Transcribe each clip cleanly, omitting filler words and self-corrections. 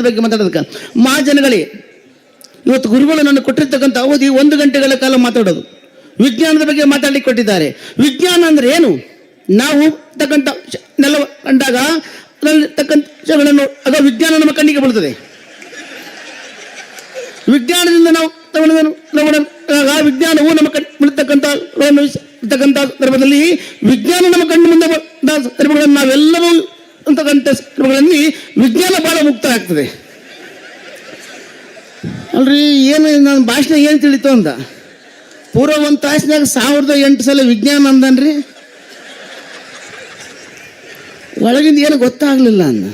ಬಗ್ಗೆ ಮಾತಾಡೋದಕ್ಕೆ. ಮಹಾಜನಗಳೇ, ಇವತ್ತು ಗುರುಗಳು ನನ್ನ ಕೊಟ್ಟಿರ್ತಕ್ಕಂಥ ಅವಧಿ 1 ಗಂಟೆಗಳ ಕಾಲ ಮಾತಾಡೋದು. ವಿಜ್ಞಾನದ ಬಗ್ಗೆ ಮಾತಾಡಲಿಕ್ಕೆ ಕೊಟ್ಟಿದ್ದಾರೆ. ವಿಜ್ಞಾನ ಅಂದರೆ ಏನು? ನಾವು ತಕ್ಕಂಥ ನೆಲ ಕಂಡಾಗ ತಕ್ಕಂಥ ಆಗ ವಿಜ್ಞಾನ ನಮ್ಮ ಕಣ್ಣಿಗೆ ಬೀಳ್ತದೆ. ವಿಜ್ಞಾನದಿಂದ ನಾವು ವಿಜ್ಞಾನವು ನಮ್ಮ ಕಣ್ಣು ಬೀಳ್ತಕ್ಕಂಥ ಸಂದರ್ಭದಲ್ಲಿ ವಿಜ್ಞಾನ ನಮ್ಮ ಕಣ್ಣು ಮುಂದೆ ಸಂದರ್ಭಗಳನ್ನು ನಾವೆಲ್ಲವೂ ಅಂತಕ್ಕಂಥ ಸಂದರ್ಭಗಳಲ್ಲಿ ವಿಜ್ಞಾನ ಬಹಳ ಮುಕ್ತ ಆಗ್ತದೆ ಅಲ್ರಿ. ಏನು ನನ್ನ ಭಾಷಣ ಏನು ತಿಳಿತು ಅಂತ ಪೂರ್ವ 1 ತಾಸಿನಾಗ 1008 ಸಲ ವಿಜ್ಞಾನ ಅಂದನ್ರಿ. ಒಳಗಿಂದ ಏನು ಗೊತ್ತಾಗಲಿಲ್ಲ ಅಂದ.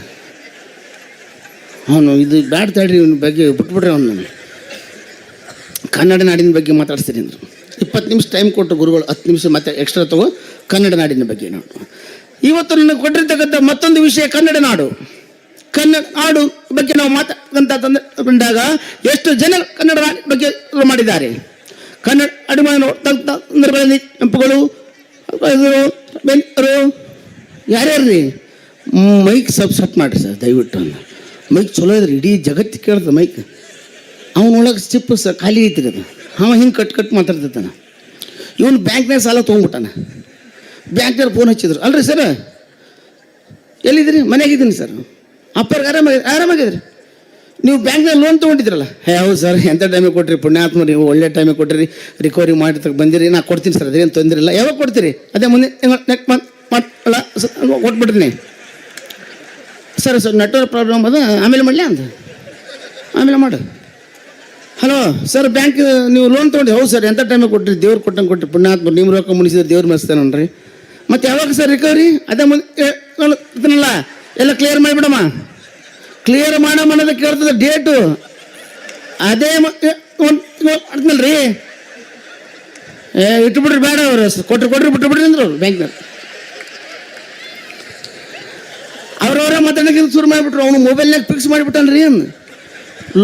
ಅವನು ಇದು ಬ್ಯಾಡ ತಡ್ರಿ ಇವನ ಬಗ್ಗೆ ಬಿಟ್ಬಿಟ್ರೆ ಅವನು ಕನ್ನಡ ನಾಡಿನ ಬಗ್ಗೆ ಮಾತಾಡ್ತೀನಿ ಅಂದರು. 20 ನಿಮಿಷ ಟೈಮ್ ಕೊಟ್ಟು ಗುರುಗಳು 10 ನಿಮಿಷ ಮತ್ತೆ ಎಕ್ಸ್ಟ್ರಾ ತಗೋ ಕನ್ನಡ ನಾಡಿನ ಬಗ್ಗೆ ನೋಡು. ಇವತ್ತು ನನಗೆ ಕೊಟ್ಟಿರ್ತಕ್ಕಂಥ ಮತ್ತೊಂದು ವಿಷಯ ಕನ್ನಡ ನಾಡು. ಕನ್ನಡ ನಾಡು ಬಗ್ಗೆ ನಾವು ಮಾತಾಡಂತ ಬಂದಾಗ ಎಷ್ಟು ಜನ ಕನ್ನಡ ನಾಡಿನ ಬಗ್ಗೆ ಮಾಡಿದ್ದಾರೆ. ಕನ್ನಡ ಅಡಿಮೆ ಸಂದರ್ಭದಲ್ಲಿ ಕೆಂಪುಗಳು ಯಾರ್ಯಾರ್ರಿ ಮೈಕ್ ಸಬ್ಸೆಟ್ ಮಾಡಿರಿ ಸರ್ ದಯವಿಟ್ಟು. ಮೈಕ್ ಚಲೋ ಇದ್ರಿ, ಇಡೀ ಜಗತ್ತಿಗೆ ಕೇಳ್ತದೆ ಮೈಕ್. ಅವನೊಳಗೆ ಚಿಪ್ಪು ಖಾಲಿ ಐತಿ ಅದು. ಅವ ಹಿಂಗೆ ಕಟ್ ಮಾತಾಡ್ತಿರ್ತಾನ. ಇವನು ಬ್ಯಾಂಕ್ನಾಗ ಸಾಲ ತೊಗೊಂಡ್ಬಿಟ್ಟಾನ. ಬ್ಯಾಂಕ್ನವ್ರು ಫೋನ್ ಹಚ್ಚಿದ್ರು, ಅಲ್ರಿ ಸರ್ ಎಲ್ಲಿದ್ದೀರಿ? ಮನೆಯಾಗಿದ್ದೀನಿ ಸರ್. ಅಪ್ಪರ್ಗೆ ಆರಾಮಾಗಿದ್ರಿ? ನೀವು ಬ್ಯಾಂಕ್ನಾಗ ಲೋನ್ ತೊಗೊಂಡಿದ್ರಲ್ಲ? ಹೌದು ಸರ್. ಎಂಥ ಟೈಮಿಗೆ ಕೊಟ್ಟಿರಿ ಪುಣ್ಯಾತ್ಮ, ನೀವು ಒಳ್ಳೆ ಟೈಮಿಗೆ ಕೊಟ್ಟಿರಿ, ರಿಕವರಿ ಮಾಡಿ ಬಂದಿರಿ. ನಾ ಕೊಡ್ತೀನಿ ಸರ್, ಅದೇನು ತೊಂದರೆ ಇಲ್ಲ. ಯಾವಾಗ ಕೊಡ್ತೀರಿ? ಅದೇ ಮುಂದೆ ನೆಕ್ಸ್ಟ್ ಮಂತ್ ಕೊಟ್ಬಿಡ್ತೀನಿ ಸರ್. ನೆಟ್ವರ್ಕ್ ಪ್ರಾಬ್ಲಮ್ ಅದ, ಆಮೇಲೆ ಮಾಡಲಿ ಅಂತ. ಆಮೇಲೆ ಮಾಡು. ಹಲೋ ಸರ್, ಬ್ಯಾಂಕ್ ನೀವು ಲೋನ್ ತೊಗೊಂಡು? ಹೌದು ಸರ್. ಎಂಥ ಟೈಮಿಗೆ ಕೊಟ್ಟಿರಿ? ದೇವ್ರು ಕೊಟ್ಟಂಗೆ ಕೊಟ್ಟಿರಿ ಪುಣ್ಯಾತ್ಮ, ನಿಮ್ಮ ರೊಕ್ಕ ಮುನಿಸಿದ್ರೆ ದೇವ್ರು ಮೆಸ್ತಾನನ್ರಿ. ಮತ್ತು ಯಾವಾಗ ಸರ್ ರಿಕವರಿ? ಅದೇ ಮುಂದೆಲ್ಲ ಎಲ್ಲ ಕ್ಲಿಯರ್ ಮಾಡಿಬಿಡಮ್ಮ. ಕ್ಲಿಯರ್ ಮಾಡೋದ ಕೇಳ್ತದೆ ಡೇಟು. ಅದೇ ಮಾಡ್ತೀನಲ್ರಿ. ಇಟ್ಬಿಡ್ರಿ ಬೇಡ ಅವರು ಕೊಟ್ರಿ ಬಿಟ್ಬಿಡ್ರಿ ಅಂದ್ರು ಅವ್ರು ಬ್ಯಾಂಕ್ನವ್ರು. ಅವ್ರವರೇ ಮಾತಾಡೋಕೆ ಶುರು ಮಾಡಿಬಿಟ್ರು. ಅವನು ಮೊಬೈಲ್ನಾಗ ಫಿಕ್ಸ್ ಮಾಡಿಬಿಟ್ಟನ್ರಿ ಅಂದು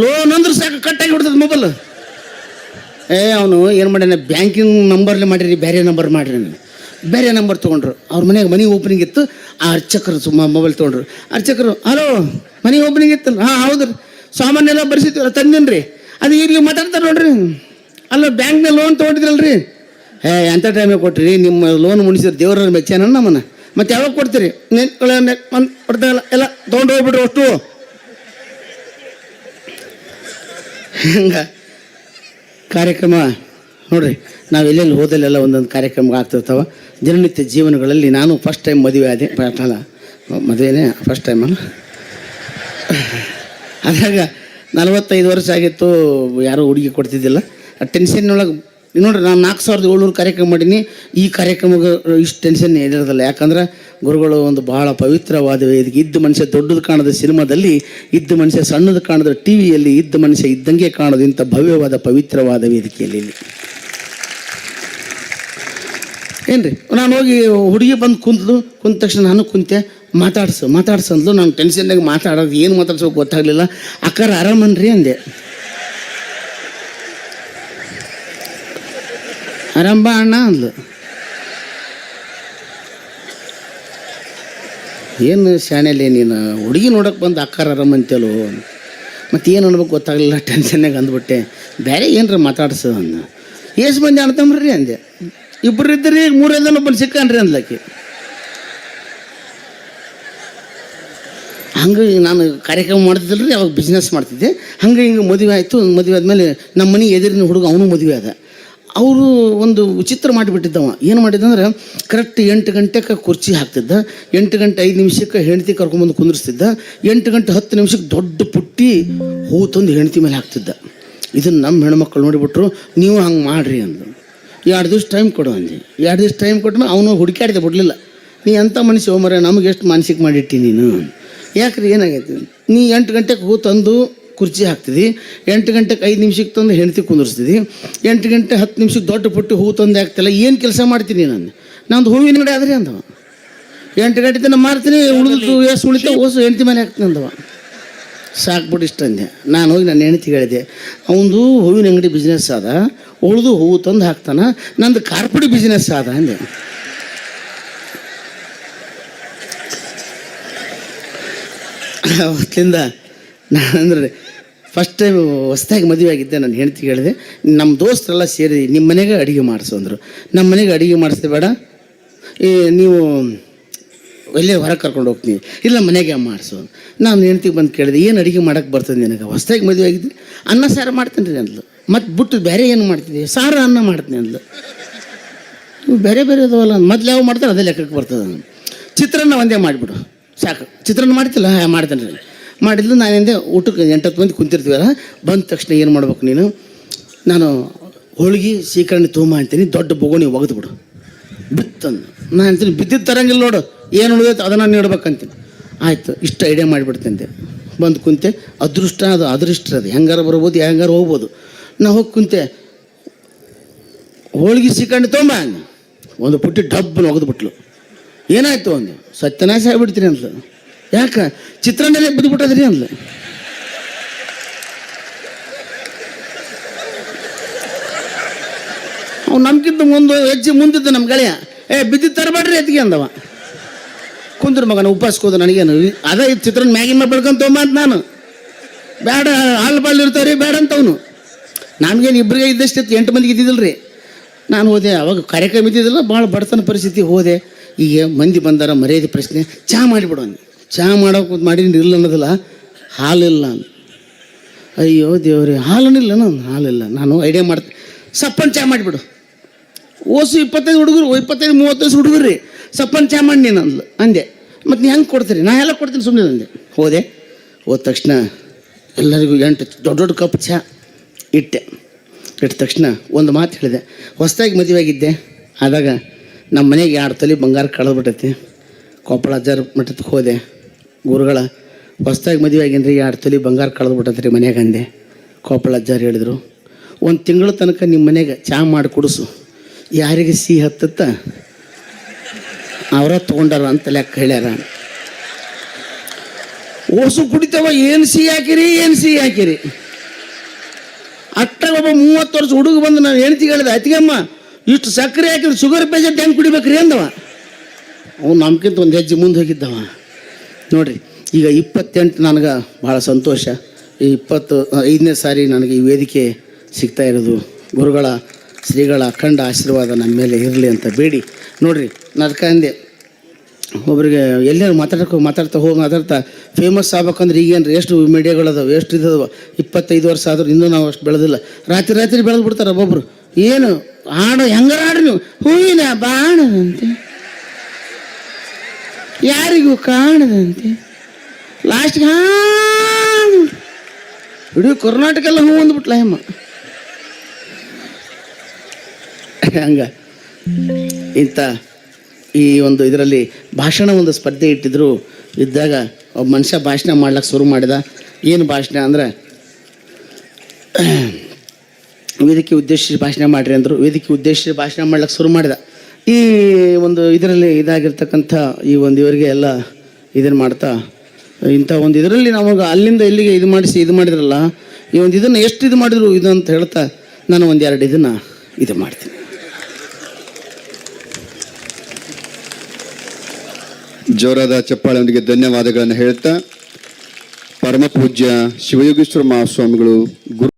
ಲೋನ್ ಅಂದ್ರೆ ಸಾಕು ಕಟ್ಟಾಗಿ ಬಿಡ್ತದೆ ಮೊಬೈಲ್. ಅವನು ಏನು ಮಾಡ್ಯಾನ, ಬ್ಯಾಂಕಿಂಗ್ ನಂಬರ್ಲಿ ಮಾಡಿರಿ, ಬೇರೆ ನಂಬರ್ ಮಾಡಿರಿ. ಬೇರೆ ನಂಬರ್ ತೊಗೊಂಡ್ರು. ಅವ್ರ ಮನೆಗೆ ಮನಿ ಓಪನಿಂಗ್ ಇತ್ತು. ಆ ಅರ್ಚಕರು ಮೊಬೈಲ್ ತೊಗೊಂಡ್ರು. ಅರ್ಚಕರು, ಹಲೋ ಮನಿ ಓಪನಿಂಗ್ ಇತ್ತಲ್ಲ? ಹಾಂ ಹೌದು ರೀ, ಸಾಮಾನೆಲ್ಲ ಬರ್ಸಿದ್ದೀವಲ್ಲ ತಂದಿನ್ರಿ. ಅದು ಈಗ ಮಾತಾಡ್ತಾರೆ ನೋಡ್ರಿ. ಅಲ್ಲ ಬ್ಯಾಂಕ್ನ ಲೋನ್ ತೊಗೊಂಡಿದ್ರಲ್ರಿ? ಎಂಥ ಟೈಮಿಗೆ ಕೊಟ್ರಿ? ನಿಮ್ಮ ಲೋನ್ ಮುಣಿಸಿದ್ರೆ ದೇವ್ರ ಮೆಚ್ಚಾನ ನಮ್ಮನ್ನ. ಮತ್ತೆ ಯಾವಾಗ ಕೊಡ್ತೀರಿ? ಕೊಡ್ತಾಗಲ್ಲ ಎಲ್ಲ ತೊಗೊಂಡು ಹೋಗ್ಬಿಟ್ರು ಅಷ್ಟು. ಹಂಗೆ ಕಾರ್ಯಕ್ರಮ ನೋಡ್ರಿ, ನಾವು ಎಲ್ಲೆಲ್ಲಿ ಹೋದಲ್ಲೆಲ್ಲ ಒಂದೊಂದು ಕಾರ್ಯಕ್ರಮ ಆಗ್ತಿರ್ತಾವೆ ದಿನನಿತ್ಯ ಜೀವನಗಳಲ್ಲಿ. ನಾನು ಫಸ್ಟ್ ಟೈಮ್ ಮದುವೆ ಆದೆ. ಅಲ್ಲ ಮದುವೆನೇ ಫಸ್ಟ್ ಟೈಮ್ ಅಲ್ಲ. ಅದಾಗ 45 ವರ್ಷ ಆಗಿತ್ತು, ಯಾರೂ ಹುಡುಗಿ ಕೊಡ್ತಿದ್ದಿಲ್ಲ. ಆ ಟೆನ್ಷನ್ನೊಳಗೆ ನೋಡ್ರಿ, ನಾನು 4700 ಕಾರ್ಯಕ್ರಮ ಮಾಡೀನಿ. ಈ ಕಾರ್ಯಕ್ರಮಕ್ಕೆ ಇಷ್ಟು ಟೆನ್ಷನ್ ಇರೋದಿಲ್ಲ. ಯಾಕಂದ್ರೆ ಗುರುಗಳು ಒಂದು ಭಾಳ ಪವಿತ್ರವಾದ ವೇದಿಕೆ. ಇದ್ದ ಮನುಷ್ಯ ದೊಡ್ಡದು ಕಾಣದ ಸಿನಿಮಾದಲ್ಲಿ, ಇದ್ದ ಮನುಷ್ಯ ಸಣ್ಣದು ಕಾಣದ TV ಯಲ್ಲಿ, ಇದ್ದ ಮನುಷ್ಯ ಇದ್ದಂಗೆ ಕಾಣೋದು ಇಂಥ ಭವ್ಯವಾದ ಪವಿತ್ರವಾದ ವೇದಿಕೆಯಲ್ಲಿ. ಏನ್ರಿ, ನಾನು ಹೋಗಿ ಹುಡುಗಿ ಬಂದು ಕುಂತ ತಕ್ಷಣ ನಾನು ಕುಂತೆ. ಮಾತಾಡ್ಸಂದ್ಲು. ನಾನು ಟೆನ್ಷನ್ನಾಗ ಮಾತಾಡೋದು ಏನು ಮಾತಾಡ್ಸೋಕೆ ಗೊತ್ತಾಗಲಿಲ್ಲ. ಅಕ್ಕಾರ ಆರಾಮನ್ರಿ ಅಂದೆ. ಆರಾಮ ಬಾ ಅಣ್ಣ ಅಂದ್ಲು. ಏನು ಶಾಣೆಲೆ ನೀನು, ಹುಡುಗಿ ನೋಡೋಕೆ ಬಂದು ಅಕ್ಕಾರ ಆರಾಮ ಅಂತೇಳು. ಮತ್ತು ಏನು ಅನ್ಬೇಕು ಗೊತ್ತಾಗಲಿಲ್ಲ, ಟೆನ್ಷನ್ನಾಗ ಅಂದ್ಬಿಟ್ಟೆ. ಬೇರೆ ಏನರ ಮಾತಾಡ್ಸು ಅಂದ. ಎಷ್ಟು ಮಂದಿ ಅಣ್ತಂಬ್ರಿ ಅಂದೆ. 2 ಇದ್ರಿ, 3 ಒಬ್ಬರು ಸಿಕ್ಕನ್ರಿ ಅಂದ್ಲಕ್ಕೆ. ಹಂಗೆ ನಾನು ಕಾರ್ಯಕ್ರಮ ಮಾಡ್ತಿದ್ದಿಲ್ರಿ, ಅವಾಗ ಬಿಸ್ನೆಸ್ ಮಾಡ್ತಿದ್ದೆ. ಹಂಗೆ ಹಿಂಗೆ ಮದುವೆ ಆಯಿತು. ಮದುವೆ ಆದಮೇಲೆ ನಮ್ಮ ಮನೆ ಎದುರಿನ ಹುಡುಗ ಅವನು ಮದುವೆ ಆದ. ಅವರು ಒಂದು ವಿಚಿತ್ರ ಮಾಡಿಬಿಟ್ಟಿದ್ದವ. ಏನು ಮಾಡಿದ್ದಂದ್ರೆ ಕರೆಕ್ಟ್ 8 ಗಂಟೆಗೆ ಕುರ್ಚಿ ಹಾಕ್ತಿದ್ದ. 8 ಗಂಟೆ 5 ನಿಮಿಷಕ್ಕೆ ಹೆಂಡತಿ ಕರ್ಕೊಂಬಂದು ಕುಂದಿರ್ಸ್ತಿದ್ದ. 8 ಗಂಟೆ 10 ನಿಮಿಷಕ್ಕೆ ದೊಡ್ಡ ಪುಟ್ಟಿ ಹೂ ತಂದು ಹೆಂಡತಿ ಮೇಲೆ ಹಾಕ್ತಿದ್ದ. ಇದನ್ನು ನಮ್ಮ ಹೆಣ್ಮಕ್ಳು ನೋಡಿಬಿಟ್ರು. ನೀವು ಹಂಗೆ ಮಾಡಿರಿ ಅಂದರು. 2 ದಿವಸ ಟೈಮ್ ಕೊಡು ಅಂದೆ. 2 ದಿವಸ ಟೈಮ್ ಕೊಟ್ಟಮೇಲೆ ಅವನು ಹುಡುಕಾಡಿದೆ ಬಿಡಲಿಲ್ಲ. ನೀ ಅಂಥ ಮನುಷ್ಯ ಮರ, ನಮಗೆ ಎಷ್ಟು ಮಾನಸಿಕ ಮಾಡಿಟ್ಟಿ ನೀನು? ಯಾಕ್ರಿ ಏನಾಗೈತಿ? ನೀ 8 ಗಂಟೆಗೆ ಹೂ ತಂದು ಕುರ್ಚಿ ಹಾಕ್ತಿದ್ದಿ, 8 ಗಂಟೆಗೆ 5 ನಿಮಿಷಕ್ಕೆ ತಂದು ಹೆಂಡತಿ ಕುಂದಿರ್ಸ್ತಿದ್ದಿ, 8 ಗಂಟೆ 10 ನಿಮಿಷಕ್ಕೆ ದೊಡ್ಡ ಪುಟ್ಟಿ ಹೂ ತಂದು ಹಾಕ್ತಿಲ್ಲ. ಏನು ಕೆಲಸ ಮಾಡ್ತೀನಿ ನಾನು? ನಂದು ಹೂವಿನ ಅಂಗಡಿ ಆದ್ರಿ ಅಂದವ. 8 ಗಂಟೆ ತನಕ ಮಾರ್ತೀನಿ, ಉಳಿದು ಎಷ್ಟು ಉಳಿತ ಓಸು ಹೆಂಡತಿ ಮೇಲೆ ಹಾಕ್ತೀನಿ ಅಂದವ. ಸಾಕ್ಬಿಟ್ಟು ಇಷ್ಟ ಅಂದೆ. ನಾನು ಹೋಗಿ ನನ್ನ ಹೆಂಡತಿಗೆ ಹೇಳಿದೆ, ಅವನದು ಹೂವಿನ ಅಂಗಡಿ ಬಿಸ್ನೆಸ್ ಆದ, ಉಳಿದು ಹೂವು ತಂದು ಹಾಕ್ತಾನ, ನಂದು ಕಾರ್ಪೊಡಿ ಬಿಸ್ನೆಸ್ ಆದ ಅಂದೆ. ಅವತ್ತಿಂದ ಅಂದರೆ ಫಸ್ಟ್ ಟೈಮ್ ಹೊಸ್ದಾಗಿ ಮದುವೆ ಆಗಿದ್ದೆ. ನಾನು ಹೆಂಡ್ತಿ ಹೇಳಿದೆ, ನಮ್ಮ ದೋಸ್ತರೆಲ್ಲ ಸೇರಿ ನಿಮ್ಮ ಮನೆಗೆ ಅಡುಗೆ ಮಾಡಿಸು ಅಂದರು. ನಮ್ಮ ಮನೆಗೆ ಅಡುಗೆ ಮಾಡಿಸ್ದೆ ಬೇಡ, ನೀವು ಎಲ್ಲೇ ಹೊರಗೆ ಕರ್ಕೊಂಡು ಹೋಗ್ತೀನಿ, ಇಲ್ಲ ಮನೆಗೆ ಮಾಡಿಸು. ನಾನು ಹೆಂಡ್ತಿಗೆ ಬಂದು ಕೇಳಿದೆ, ಏನು ಅಡುಗೆ ಮಾಡೋಕ್ಕೆ ಬರ್ತದೆ ನಿನಗೆ? ಹೊಸ್ದಾಗಿ ಮದುವೆ ಆಗಿದ್ದೆ. ಅನ್ನ ಸಾರು ಮಾಡ್ತೀನಿ ರೀ ಅಂದ್ಲು. ಮತ್ತು ಬಿಟ್ಟು ಬೇರೆ ಏನು ಮಾಡ್ತಿದ್ದೆ? ಸಾರು ಅನ್ನ ಮಾಡ್ತೀನಿ ಅಂದ್ಲು. ಬೇರೆ ಬೇರೆ ಅದಾವಲ್ಲ, ಮೊದ್ಲು ಯಾವ ಮಾಡ್ತಾರೆ ಅದೇ ಲೆಕ್ಕಕ್ಕೆ ಬರ್ತದೆ. ಚಿತ್ರಾನ್ನ ಒಂದೇ ಮಾಡಿಬಿಡು ಸಾಕು. ಚಿತ್ರಾನ್ನ ಮಾಡ್ತಿಲ್ಲ? ಮಾಡ್ತೇನೆ ರೀ. ಮಾಡಿದ್ಲು. ನಾನಿಂದೆ ಊಟಕ್ಕೆ 8-10 ಮಂದಿ ಕುಂತಿರ್ತೀವಲ್ಲ, ಬಂದ ತಕ್ಷಣ ಏನು ಮಾಡ್ಬೇಕು ನೀನು? ನಾನು ಹೋಳಿಗೆ ಸೀಕರಣೆ ತೊಗೊಂಬ ಅಂತೀನಿ, ದೊಡ್ಡ ಬೊಗೋಣಿ ಒಗೆದ್ಬಿಡು ಬಿತ್ತಂದು. ನಾನು ಅಂತೀನಿ ಬಿದ್ದಿದ್ದು ತರಂಗಿಲ್ಲ ನೋಡು, ಏನು ಉಳಿದೈತೆ ಅದನ್ನು ನೀಡ್ಬೇಕಂತೀನಿ. ಆಯಿತು, ಇಷ್ಟು ಐಡಿಯಾ ಮಾಡಿಬಿಡ್ತಂತೆ. ಬಂದು ಕುಂತೆ. ಅದೃಷ್ಟ ಅದು ಅದೃಷ್ಟ, ಅದು ಹೆಂಗಾರು ಬರ್ಬೋದು, ಹೆಂಗಾರು ಹೋಗ್ಬೋದು. ನಾ ಹೋಗಿ ಕುಂತೆ, ಹೋಳಿಗೆ ಸೀಕರಣೆ ತೊಗೊಂಬ ಅಂದೆ. ಒಂದು ಪುಟ್ಟಿ ಡಬ್ಬನ್ನು ಒಗೆದ್ಬಿಟ್ಲು. ಏನಾಯ್ತು ಒಂದು ಸತ್ಯನಾಶ ಆಗಿಬಿಡ್ತೀನಿ ಅಂದ್ಲು. ಯಾಕೆ? ಚಿತ್ರಾನ್ನಲ್ಲೇ ಬಿದ್ದುಬಿಟ್ಟದ್ರಿ ಅಂದ್ಲು. ಅವ್ನು ನಮ್ಗಿಂತ ಹೆಜ್ಜೆ ಮುಂದಿದ್ದ ನಮ್ಮ ಗೆಳೆಯ, ಬಿದ್ದಿದ್ದು ತರಬೇಡ್ರಿ ಎತ್ತಿಗೆ ಅಂದವ. ಕುಂದ್ರು ಮಗನ ಉಪವಾಸಕ್ಕೋದು, ನನಗೇನು ಅದೇ ಚಿತ್ರಾನ್ನ ಮ್ಯಾಗಿನ ಮೇಲೆ ಬೆಳ್ಕೊಂಡು ತೊಗೊಂಬ ಅಂತ ನಾನು. ಬೇಡ, ಹಾಲು ಬಾಳು ಇರ್ತಾವ್ರಿ ಬೇಡ ಅಂತವನು. ನಮಗೇನು ಇಬ್ಬರಿಗೆ ಇದ್ದಷ್ಟಿತ್ತು, 8 ಮಂದಿಗೆ ಇದ್ದಿದ್ದಿಲ್ಲ ರೀ. ನಾನು ಹೋದೆ. ಅವಾಗ ಕಾರ್ಯಕ್ರಮ ಇದ್ದಿದ್ದಿಲ್ಲ, ಭಾಳ ಬಡತನ ಪರಿಸ್ಥಿತಿ. ಹೋದೆ. ಈಗ ಮಂದಿ ಬಂದಾರ, ಮರ್ಯಾದೆ ಪ್ರಶ್ನೆ, ಚಹಾ ಮಾಡಿಬಿಡೋನು. ಚಹಾ ಮಾಡೋಕೆ ಮಾಡಿ ಇಲ್ಲ ಅನ್ನೋದಿಲ್ಲ, ಹಾಲಿಲ್ಲ. ಅಯ್ಯೋ ದೇವ್ರಿ, ಹಾಲನಿಲ್ಲ, ನಾನು ಹಾಲಿಲ್ಲ. ನಾನು ಐಡಿಯಾ ಮಾಡ್ತೀನಿ, ಸಪ್ಪನ್ ಚಹಾ ಮಾಡಿಬಿಡು. ಓಸು 25 ಹುಡುಗರು, 25-30 ಹುಡುಗರು ರೀ, ಸಪ್ಪನ್ ಚಹಾ ಮಾಡಿ ನೀನು ಅಂದ್ಲು. ಅಂದೆ. ಮತ್ತು ನೀ ಹೆಂಗೆ ಕೊಡ್ತೀರಿ? ನಾ ಎಲ್ಲ ಕೊಡ್ತೀನಿ ಸುಮ್ಮನೆ ಅಂದೆ. ಹೋದ ತಕ್ಷಣ ಎಲ್ಲರಿಗೂ 8 ದೊಡ್ಡ ದೊಡ್ಡ ಕಪ್ ಚಹಾ ಇಟ್ಟ ತಕ್ಷಣ ಒಂದು ಮಾತು ಹೇಳಿದೆ. ಹೊಸದಾಗಿ ಮದುವೆ ಆಗಿದ್ದೆ, ಆದಾಗ ನಮ್ಮ ಮನೆಗೆ 2 ತೊಲೆ ಬಂಗಾರ ಕಳೆದ್ಬಿಟ್ಟೈತಿ. ಕೊಪ್ಪಳ ಅಜ್ಜಾರ ಮಠಕ್ಕೆ ಹೋದೆ. ಗುರುಗಳ ಹೊಸದಾಗಿ ಮದುವೆ ಆಗಿನ್ರಿ, 2 ತೊಲೆ ಬಂಗಾರ ಕಳೆದ್ಬಿಟ್ಟೈತ್ರಿ ಮನೆಗೆ ಅಂದೆ. ಕೊಪ್ಪಳ ಅಜ್ಜಾರು ಹೇಳಿದರು, 1 ತಿಂಗಳ ತನಕ ನಿಮ್ಮ ಮನೆಗೆ ಚಹಾ ಮಾಡಿ ಕುಡಿಸು, ಯಾರಿಗೆ ಸಿಹಿ ಹತ್ತತ್ತ ಅವರ ತೊಗೊಂಡಾರ ಅಂತ ಲೆಕ್ಕ ಹೇಳ್ಯಾರ. ಓಸು ಕುಡಿತವ, ಏನು ಸಿಹಿ ಹಾಕಿರಿ. ಅಟ್ಟಾಗ ಒಬ್ಬ 30 ವರ್ಷ ಹುಡುಗ ಬಂದು ನಾನು ಹೆಣ್ತಿಗೆ ಹೇಳಿದೆ, ಅತ್ತಿಗೆಮ್ಮ ಇಷ್ಟು ಸಕ್ಕರೆ ಹಾಕಿದ್ರೆ ಶುಗರ್ ಪೇಷಂಟ್ ಹೆಂಗೆ ಕುಡಿಬೇಕ್ರಿ ಅಂದವ. ಅವ್ನು ನಮ್ಗಿಂತ ಒಂದು ಹೆಜ್ಜೆ ಮುಂದೆ ಹೋಗಿದ್ದವ. ನೋಡಿರಿ, ಈಗ 28 ನನಗೆ ಭಾಳ ಸಂತೋಷ. ಈ 25ನೇ ಸಾರಿ ನನಗೆ ಈ ವೇದಿಕೆ ಸಿಗ್ತಾ ಇರೋದು. ಗುರುಗಳ ಶ್ರೀಗಳ ಅಖಂಡ ಆಶೀರ್ವಾದ ನಮ್ಮ ಮೇಲೆ ಇರಲಿ ಅಂತ ಬೇಡಿ. ನೋಡಿರಿ, ಅದಕ್ಕೆ ಅಂದೆ, ಒಬ್ರಿಗೆ ಎಲ್ಲರೂ ಮಾತಾಡ್ತಾ ಫೇಮಸ್ ಆಗ್ಬೇಕಂದ್ರೆ ಈಗೇನು ಎಷ್ಟು ಮೀಡಿಯಾಗಳದಾವೆ, ಎಷ್ಟು ಇದಾವ. 25 ವರ್ಷ ಆದರೂ ಇನ್ನೂ ನಾವು ಅಷ್ಟು ಬೆಳೆದಿಲ್ಲ. ರಾತ್ರಿ ಬೆಳೆದು ಬಿಡ್ತಾರೆ ಒಬ್ಬೊಬ್ರು. ಏನು ಹಾಡು ಹೆಂಗಾರ ಹಾಡ್ರಿ ನೀವು, ಹೂವಿನ ಬಾಣದಂತೆ ಯಾರಿಗೂ ಕಾಣದಂತೆ, ಲಾಸ್ಟ್ಗೆ ಇಡೀ ಕರ್ನಾಟಕ ಎಲ್ಲ ಹೂ ಅಂದ್ಬಿಟ್ಲ ಹೆಮ್ಮ. ಹಂಗ ಇಂಥ ಈ ಒಂದು ಇದರಲ್ಲಿ ಭಾಷಣ ಒಂದು ಸ್ಪರ್ಧೆ ಇದ್ದಾಗ ಒಬ್ಬ ಮನುಷ್ಯ ಭಾಷಣ ಮಾಡ್ಲಿಕ್ಕೆ ಶುರು ಮಾಡಿದ. ಏನು ಭಾಷಣ ಅಂದರೆ, ವೇದಿಕೆ ಉದ್ದೇಶಿಸಿ ಭಾಷಣ ಮಾಡಿರಿ ಅಂದರು. ವೇದಿಕೆ ಉದ್ದೇಶಿಸಿ ಭಾಷಣ ಮಾಡ್ಲಿಕ್ಕೆ ಶುರು ಮಾಡಿದ. ಈ ಒಂದು ಇದರಲ್ಲಿ ಇದಾಗಿರ್ತಕ್ಕಂಥ ಈ ಒಂದು ಇವರಿಗೆ ಎಲ್ಲ ಇದನ್ನು ಮಾಡ್ತಾ ಇಂಥ ಒಂದು ಇದರಲ್ಲಿ ನಮಗೆ ಅಲ್ಲಿಂದ ಇಲ್ಲಿಗೆ ಇದು ಮಾಡಿದ್ರಲ್ಲ, ಈ ಒಂದು ಇದನ್ನು ಎಷ್ಟು ಇದು ಮಾಡಿದ್ರು ಇದು ಅಂತ ಹೇಳ್ತಾ ನಾನು 1-2 ಇದನ್ನು ಇದು ಮಾಡ್ತೀನಿ. ಜೋರಾದ ಚಪ್ಪಾಳೆಯೊಂದಿಗೆ ಧನ್ಯವಾದಗಳನ್ನು ಹೇಳ್ತಾ, ಪರಮ ಪೂಜ್ಯ ಶಿವಯೋಗೀಶ್ವರ ಮಹಾಸ್ವಾಮಿಗಳು ಗುರು